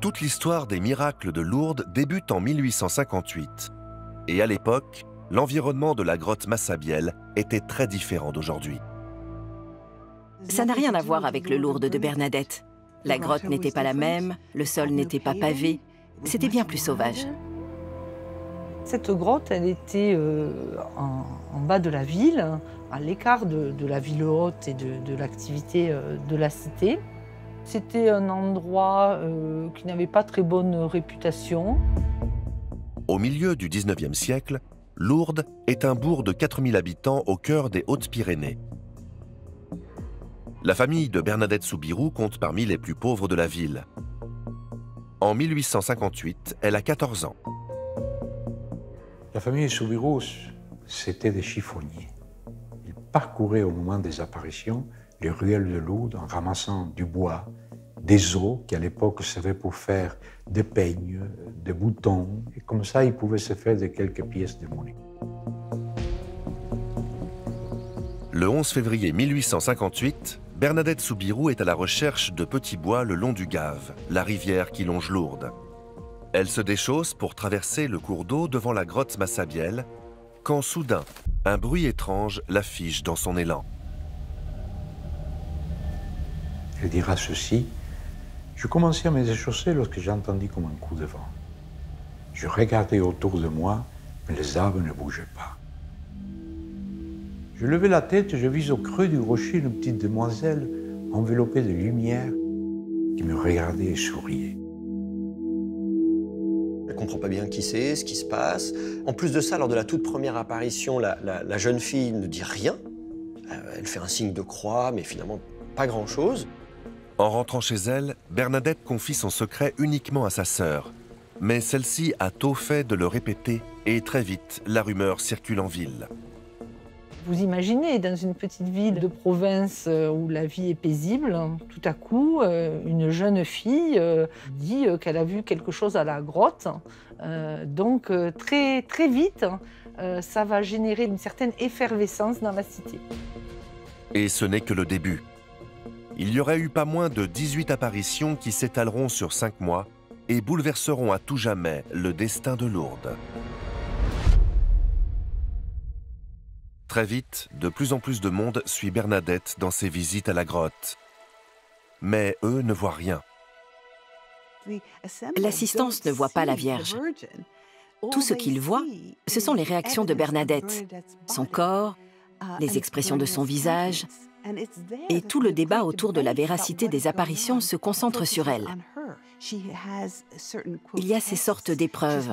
Toute l'histoire des miracles de Lourdes débute en 1858. Et à l'époque, l'environnement de la grotte Massabielle était très différent d'aujourd'hui. Ça n'a rien à voir avec le Lourdes de Bernadette. La grotte n'était pas la même, le sol n'était pas pavé, c'était bien plus sauvage. Cette grotte, elle était en bas de la ville, à l'écart de la ville haute et de l'activité de la cité. C'était un endroit qui n'avait pas très bonne réputation. Au milieu du 19e siècle, Lourdes est un bourg de 4000 habitants au cœur des Hautes-Pyrénées. La famille de Bernadette Soubirous compte parmi les plus pauvres de la ville. En 1858, elle a 14 ans. La famille Soubirous, c'était des chiffonniers. Ils parcouraient au moment des apparitions les ruelles de Lourdes en ramassant du bois, des os qui à l'époque servaient pour faire des peignes, des boutons, et comme ça ils pouvaient se faire de quelques pièces de monnaie. Le 11 février 1858, Bernadette Soubirous est à la recherche de petits bois le long du Gave, la rivière qui longe Lourdes. Elle se déchausse pour traverser le cours d'eau devant la grotte Massabielle, quand soudain, un bruit étrange la fige dans son élan. Elle dira ceci: je commençais à me déchausser lorsque j'ai entendu comme un coup de vent. Je regardais autour de moi, mais les arbres ne bougeaient pas. Je levai la tête et je vis au creux du rocher une petite demoiselle enveloppée de lumière qui me regardait et souriait. Elle ne comprend pas bien qui c'est, ce qui se passe. En plus de ça, lors de la toute première apparition, la jeune fille ne dit rien. Elle fait un signe de croix, mais finalement pas grand-chose. En rentrant chez elle, Bernadette confie son secret uniquement à sa sœur. Mais celle-ci a tôt fait de le répéter et très vite, la rumeur circule en ville. Vous imaginez, dans une petite ville de province où la vie est paisible, tout à coup, une jeune fille dit qu'elle a vu quelque chose à la grotte. Donc très, très vite, ça va générer une certaine effervescence dans la cité. Et ce n'est que le début. Il y aurait eu pas moins de 18 apparitions qui s'étaleront sur 5 mois et bouleverseront à tout jamais le destin de Lourdes. Très vite, de plus en plus de monde suit Bernadette dans ses visites à la grotte. Mais eux ne voient rien. L'assistance ne voit pas la Vierge. Tout ce qu'il voit, ce sont les réactions de Bernadette, son corps, les expressions de son visage, et tout le débat autour de la véracité des apparitions se concentre sur elle. Il y a ces sortes d'épreuves.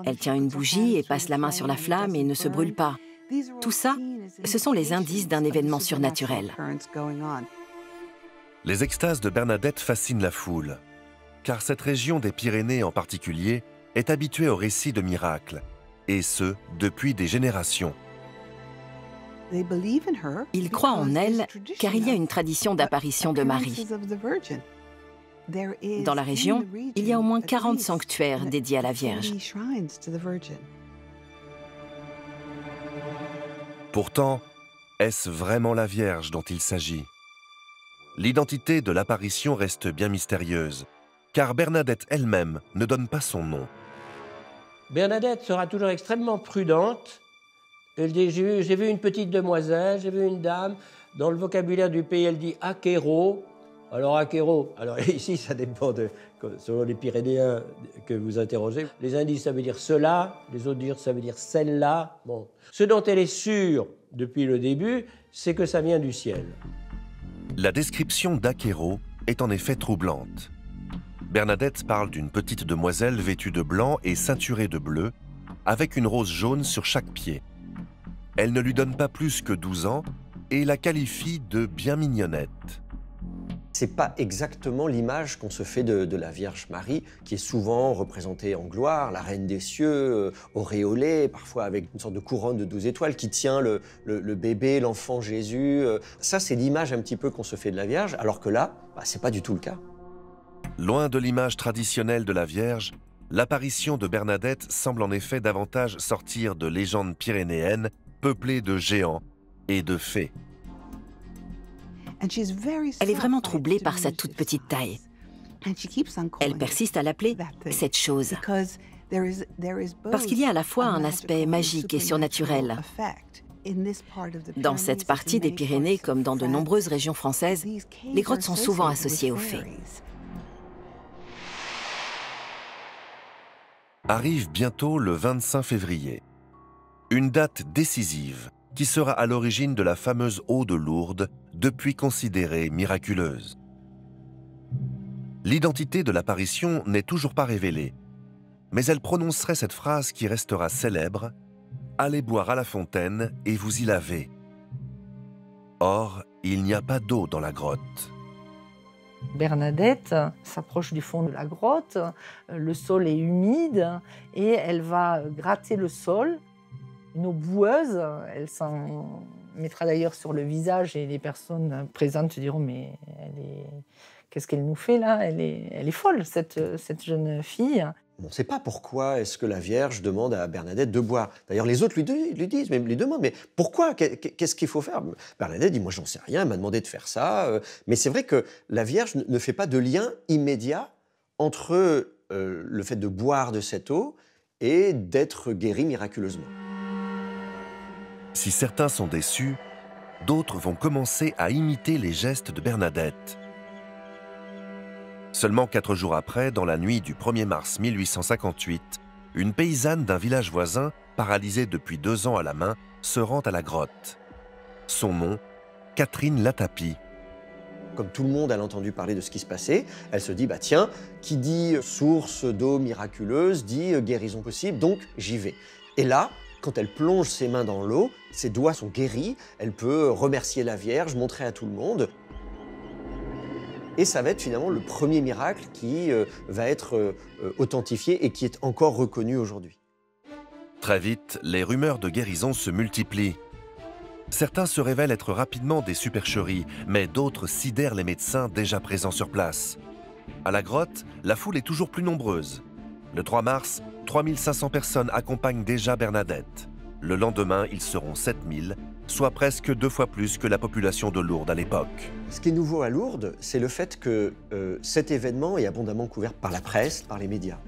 Elle tient une bougie et passe la main sur la flamme et ne se brûle pas. Tout ça, ce sont les indices d'un événement surnaturel. Les extases de Bernadette fascinent la foule, car cette région des Pyrénées en particulier est habituée aux récits de miracles, et ce, depuis des générations. Ils croient en elle car il y a une tradition d'apparition de Marie. Dans la région, il y a au moins 40 sanctuaires dédiés à la Vierge. Pourtant, est-ce vraiment la Vierge dont il s'agit? L'identité de l'apparition reste bien mystérieuse, car Bernadette elle-même ne donne pas son nom. Bernadette sera toujours extrêmement prudente. Elle dit: j'ai vu une petite demoiselle, j'ai vu une dame. Dans le vocabulaire du pays, elle dit « acquéro ». Alors, acquéro, alors ici, ça dépend selon les Pyrénéens que vous interrogez. Les uns disent ça veut dire cela, les autres disent ça veut dire celle-là. Bon. Ce dont elle est sûre depuis le début, c'est que ça vient du ciel. La description d'Acquéro est en effet troublante. Bernadette parle d'une petite demoiselle vêtue de blanc et ceinturée de bleu, avec une rose jaune sur chaque pied. Elle ne lui donne pas plus que 12 ans et la qualifie de bien mignonnette. C'est pas exactement l'image qu'on se fait de la Vierge Marie, qui est souvent représentée en gloire, la reine des cieux, auréolée, parfois avec une sorte de couronne de 12 étoiles, qui tient le bébé, l'enfant Jésus. Ça, c'est l'image un petit peu qu'on se fait de la Vierge, alors que là, c'est pas du tout le cas. Loin de l'image traditionnelle de la Vierge, l'apparition de Bernadette semble en effet davantage sortir de légendes pyrénéennes peuplées de géants et de fées. Elle est vraiment troublée par sa toute petite taille. Elle persiste à l'appeler cette chose, parce qu'il y a à la fois un aspect magique et surnaturel. Dans cette partie des Pyrénées, comme dans de nombreuses régions françaises, les grottes sont souvent associées aux fées. Arrive bientôt le 25 février. Une date décisive qui sera à l'origine de la fameuse eau de Lourdes, depuis considérée miraculeuse. L'identité de l'apparition n'est toujours pas révélée, mais elle prononcerait cette phrase qui restera célèbre: « Allez boire à la fontaine et vous y lavez ». Or, il n'y a pas d'eau dans la grotte. Bernadette s'approche du fond de la grotte, le sol est humide et elle va gratter le sol. Une eau boueuse, elle s'en mettra d'ailleurs sur le visage et les personnes présentes se diront « mais qu'est-ce qu'elle nous fait là ? Elle est folle, cette jeune fille ». On ne sait pas pourquoi est-ce que la Vierge demande à Bernadette de boire. D'ailleurs, les autres lui disent, lui demandent, mais pourquoi ? Qu'est-ce qu'il faut faire ? Bernadette dit, moi j'en sais rien, elle m'a demandé de faire ça. Mais c'est vrai que la Vierge ne fait pas de lien immédiat entre le fait de boire de cette eau et d'être guéri miraculeusement. Si certains sont déçus, d'autres vont commencer à imiter les gestes de Bernadette. Seulement 4 jours après, dans la nuit du 1er mars 1858, une paysanne d'un village voisin, paralysée depuis 2 ans à la main, se rend à la grotte. Son nom, Catherine Latapie. Comme tout le monde, elle a entendu parler de ce qui se passait. Elle se dit, bah tiens, qui dit source d'eau miraculeuse, dit guérison possible, donc j'y vais. Et là, quand elle plonge ses mains dans l'eau, ses doigts sont guéris, elle peut remercier la Vierge, montrer à tout le monde. Et ça va être finalement le premier miracle qui va être authentifié et qui est encore reconnu aujourd'hui. Très vite, les rumeurs de guérison se multiplient. Certains se révèlent être rapidement des supercheries, mais d'autres sidèrent les médecins déjà présents sur place. À la grotte, la foule est toujours plus nombreuse. Le 3 mars, 3500 personnes accompagnent déjà Bernadette. Le lendemain, ils seront 7000, soit presque 2 fois plus que la population de Lourdes à l'époque. Ce qui est nouveau à Lourdes, c'est le fait que cet événement est abondamment couvert par la presse, par les médias.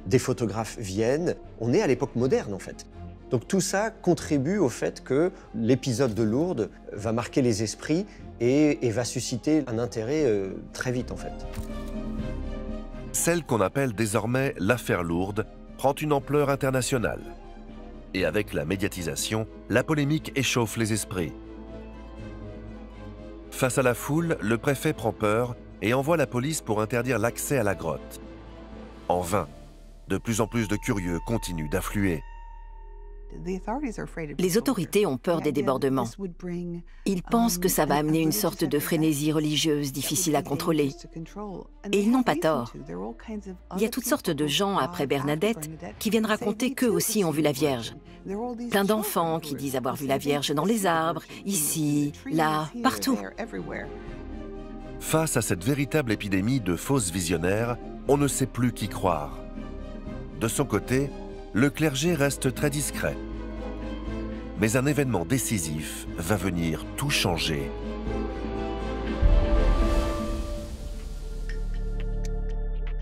Des photographes viennent, on est à l'époque moderne en fait. Donc tout ça contribue au fait que l'épisode de Lourdes va marquer les esprits et va susciter un intérêt très vite en fait. Celle qu'on appelle désormais l'affaire Lourdes prend une ampleur internationale. Et avec la médiatisation, la polémique échauffe les esprits. Face à la foule, le préfet prend peur et envoie la police pour interdire l'accès à la grotte. En vain, de plus en plus de curieux continuent d'affluer. Les autorités ont peur des débordements. Ils pensent que ça va amener une sorte de frénésie religieuse difficile à contrôler. Et ils n'ont pas tort. Il y a toutes sortes de gens après Bernadette qui viennent raconter qu'eux aussi ont vu la Vierge. Plein d'enfants qui disent avoir vu la Vierge dans les arbres, ici, là, partout. Face à cette véritable épidémie de fausses visionnaires, on ne sait plus qui croire. De son côté, le clergé reste très discret. Mais un événement décisif va venir tout changer.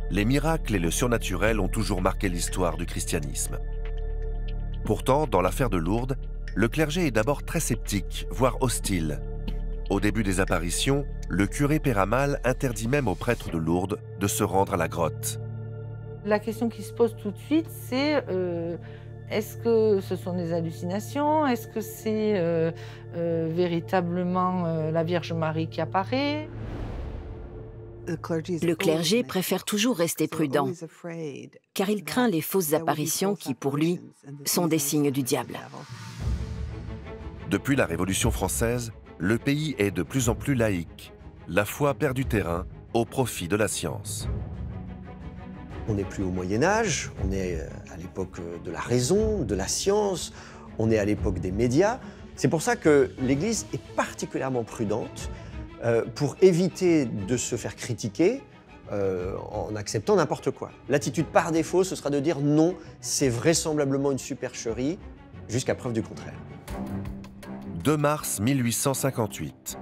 Les miracles et le surnaturel ont toujours marqué l'histoire du christianisme. Pourtant, dans l'affaire de Lourdes, le clergé est d'abord très sceptique, voire hostile. Au début des apparitions, le curé Péramal interdit même aux prêtres de Lourdes de se rendre à la grotte. La question qui se pose tout de suite, c'est est-ce que ce sont des hallucinations? Est-ce que c'est véritablement la Vierge Marie qui apparaît? Le clergé préfère toujours rester prudent, car il craint les fausses apparitions qui, pour lui, sont des signes du diable. Depuis la Révolution française, le pays est de plus en plus laïque. La foi perd du terrain au profit de la science. On n'est plus au Moyen-Âge, on est à l'époque de la raison, de la science, on est à l'époque des médias. C'est pour ça que l'Église est particulièrement prudente pour éviter de se faire critiquer en acceptant n'importe quoi. L'attitude par défaut, ce sera de dire non, c'est vraisemblablement une supercherie, jusqu'à preuve du contraire. 2 mars 1858,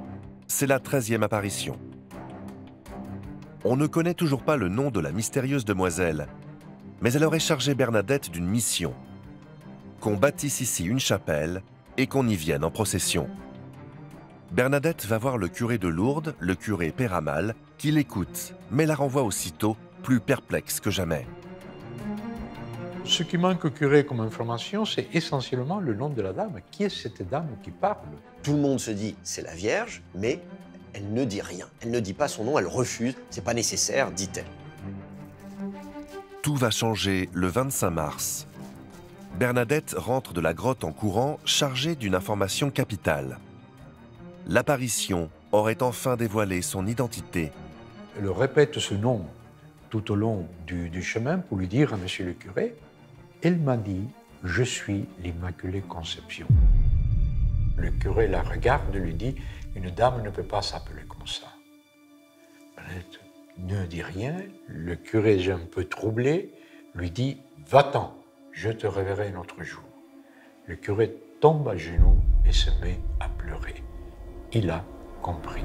c'est la 13e apparition. On ne connaît toujours pas le nom de la mystérieuse demoiselle, mais elle aurait chargé Bernadette d'une mission. Qu'on bâtisse ici une chapelle et qu'on y vienne en procession. Bernadette va voir le curé de Lourdes, le curé Péramal, qui l'écoute, mais la renvoie aussitôt, plus perplexe que jamais. Ce qui manque au curé comme information, c'est essentiellement le nom de la dame. Qui est cette dame qui parle? Tout le monde se dit c'est la Vierge, mais elle ne dit rien. Elle ne dit pas son nom, elle refuse. C'est pas nécessaire, dit-elle. Tout va changer le 25 mars. Bernadette rentre de la grotte en courant, chargée d'une information capitale. L'apparition aurait enfin dévoilé son identité. Elle répète ce nom tout au long du chemin pour lui dire à monsieur le curé, elle m'a dit, je suis l'Immaculée Conception. Le curé la regarde et lui dit, une dame ne peut pas s'appeler comme ça. Bernadette ne dit rien, le curé est un peu troublé, lui dit, va-t'en, je te reverrai un autre jour. Le curé tombe à genoux et se met à pleurer. Il a compris.